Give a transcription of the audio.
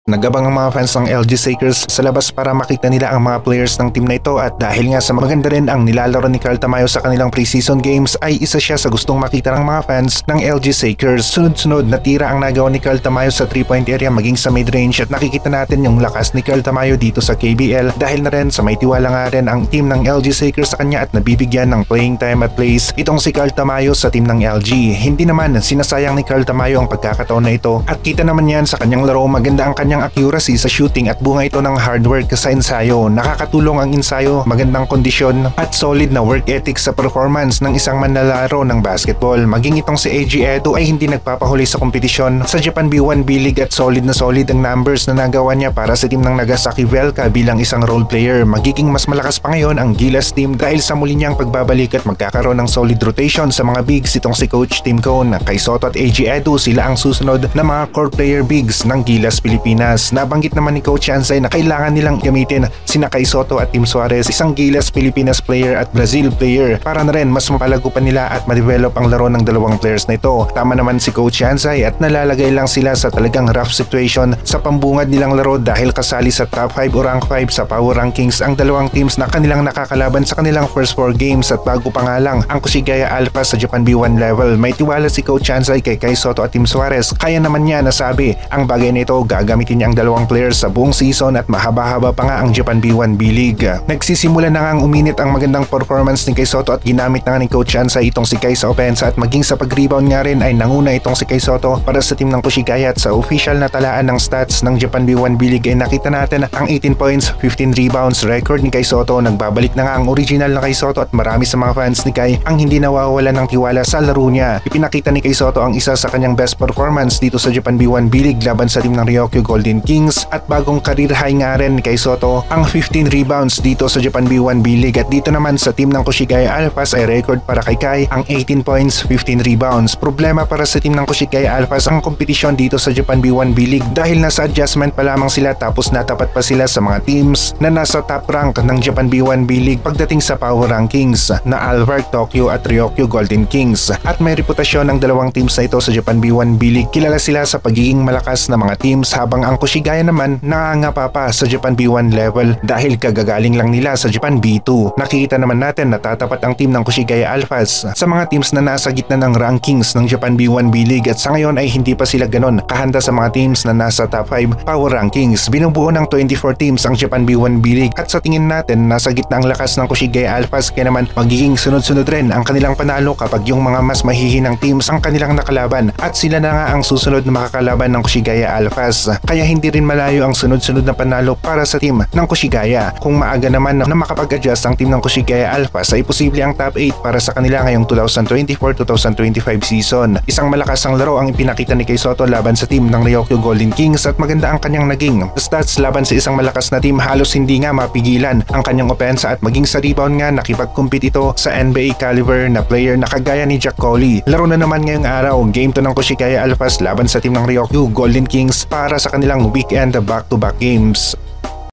Nagabang ang mga fans ng LG Lakers sa labas para makita nila ang mga players ng team na ito at dahil nga sa maganda rin ang nilalaro ni Carl Tamayo sa kanilang preseason games ay isa siya sa gustong makita ng mga fans ng LG Lakers. Sunod-sunod na tira ang nagawa ni Carl Tamayo sa 3-point area maging sa mid-range at nakikita natin yung lakas ni Carl Tamayo dito sa KBL dahil na rin sa may tiwala nga rin ang team ng LG Lakers sa kanya at nabibigyan ng playing time at plays itong si Carl Tamayo sa team ng LG. Hindi naman sinasayang ni Carl Tamayo ang pagkakataon na ito at kita naman yan sa kanyang laro. Maganda ang kanyang accuracy sa shooting at bunga ito ng hard work sa ensayo. Nakakatulong ang ensayo, magandang kondisyon at solid na work ethic sa performance ng isang manlalaro ng basketball. Maging itong si AG Edo ay hindi nagpapahuli sa kompetisyon sa Japan B1 B-League at solid na solid ang numbers na nagawa niya para sa team ng Nagasaki Velka bilang isang role player. Magiging mas malakas pa ngayon ang Gilas team dahil sa muli niyang pagbabalik at magkakaroon ng solid rotation sa mga bigs itong si Coach Tim Cone. Kay Soto at AG Edo sila ang susunod na mga core player bigs ng Gilas Pilipinas. Nabanggit naman ni Coach Ansay na kailangan nilang gamitin sina Kay Soto at Tim Suarez, isang Gilas Pilipinas player at Brazil player para na rin mas mapalago pa nila at ma-develop ang laro ng dalawang players na ito. Tama naman si Coach Ansay at nalalagay lang sila sa talagang rough situation sa pambungad nilang laro dahil kasali sa top 5 o rank 5 sa power rankings ang dalawang teams na kanilang nakakalaban sa kanilang first 4 games at bago pa nga lang ang Kushigaya Alpha sa Japan B1 level. May tiwala si Coach Ansay kay Kay Soto at Tim Suarez. Kaya naman niya nasabi ang bagay na ito gagamitin niya ang dalawang players sa buong season at mahaba-haba pa nga ang Japan B1 B-League. Nagsisimula na nga ang uminit ang magandang performance ni Kay Soto at ginamit na nga ni Coach Ansay itong si Kay sa opensa at maging sa pag-rebound nga rin ay nanguna itong si Kay Soto para sa team ng Kushigaya at sa official na talaan ng stats ng Japan B1 B-League ay nakita natin ang 18 points, 15 rebounds record ni Kay Soto. Nagbabalik na nga ang original na Kay Soto at marami sa mga fans ni Kay ang hindi nawawala ng tiwala sa laro niya. Ipinakita ni Kay Soto ang isa sa kanyang best performance dito sa Japan B1 B-League laban sa team ng Ryokyu Golden Kings at bagong career high nga rin ni Kay Soto ang 15 rebounds dito sa Japan B1 B-League at dito naman sa team ng Kushigaya Alphas ay record para kay Kay ang 18 points, 15 rebounds. Problema para sa team ng Kushigaya Alphas ang kompetisyon dito sa Japan B1 B-League dahil nasa adjustment pa lamang sila tapos natapat pa sila sa mga teams na nasa top rank ng Japan B1 B-League pagdating sa power rankings na Alvark, Tokyo at Ryokyu Golden Kings. At may reputasyon ng dalawang teams na ito sa Japan B1 B-League. Kilala sila sa pagiging malakas na mga teams habang ang Kushigaya naman nangangapa pa sa Japan B1 level dahil kagagaling lang nila sa Japan B2. Nakikita naman natin na tatapat ang team ng Kushigaya Alphas sa mga teams na nasa gitna ng rankings ng Japan B1 B-League at sa ngayon ay hindi pa sila ganon kahanda sa mga teams na nasa top 5 power rankings. Binubuo ng 24 teams ang Japan B1 B-League at sa tingin natin nasa gitna ang lakas ng Kushigaya Alphas kaya naman magiging sunod-sunod rin ang kanilang panalo kapag yung mga mas mahihinang teams ang kanilang nakalaban at sila na nga ang susunod na makakalaban ng Kushigaya Alphas. Kaya hindi rin malayo ang sunod-sunod na panalo para sa team ng Kushigaya. Kung maaga naman na makapag-adjust ang team ng Kushigaya Alphas ay posible ang top 8 para sa kanila ngayong 2024-2025 season. Isang malakas ang laro ang ipinakita ni Kay Soto laban sa team ng Ryokyu Golden Kings at maganda ang kanyang naging stats laban sa isang malakas na team. Halos hindi nga mapigilan ang kanyang opensa at maging sa rebound nga nakipag-compete ito sa NBA caliber na player na kagaya ni Jack Coley. Laro na naman ngayong araw, game 2 ng Kushigaya Alphas laban sa team ng Ryokyu Golden Kings para sa kanilang weekend back-to-back games.